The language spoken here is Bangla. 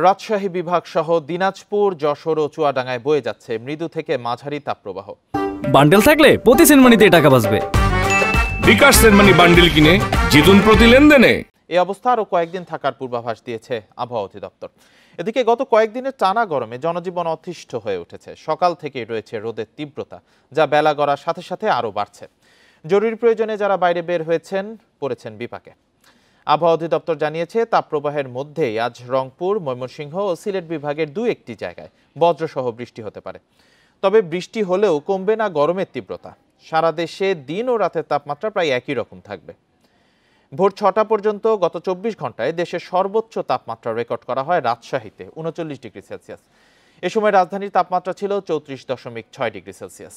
রাজশাহী বিভাগ সহ দিনাজপুর, যশোর ও চুয়াডাঙ্গায় বয়ে যাচ্ছে মৃদু থেকে মাঝারি তাপপ্রবাহ। বান্ডেল থাকলে প্রতি সেনমানিতে টাকা বাঁচবে। বিকাশ সেনমানি বান্ডেল কিনে জিতুন প্রতি লেনদেনে। এই অবস্থা আরও কয়েকদিন থাকার পূর্বাভাস দিয়েছে আবহাওয়া অধিদপ্তর। এদিকে গত কয়েকদিনের টানা গরমে জনজীবন অতিষ্ঠ হয়ে উঠেছে। সকাল থেকেই রয়েছে রোদের তীব্রতা, যা বেলা গড়ার সাথে সাথে আরও বাড়ছে। জরুরি প্রয়োজনে যারা বাইরে বের হয়েছেন পড়েছেন বিপাকে। আবহাওয়া অধিদপ্তর জানিয়েছে, তাপপ্রবাহের মধ্যেই আজ রংপুর, ময়মনসিংহ ও সিলেট বিভাগের দু একটি জায়গায় বজ্রসহ বৃষ্টি হতে পারে। তবে বৃষ্টি হলেও কমবে না গরমের তীব্রতা। সারা দেশে দিন ও রাতের তাপমাত্রা প্রায় একই রকম থাকবে। ভোর ৬টা পর্যন্ত গত ২৪ ঘন্টায় দেশের সর্বোচ্চ তাপমাত্রা রেকর্ড করা হয় রাজশাহীতে ৩৯ ডিগ্রি সেলসিয়াস। এ সময় রাজধানীর তাপমাত্রা ছিল ৩৪.৬ ডিগ্রি সেলসিয়াস।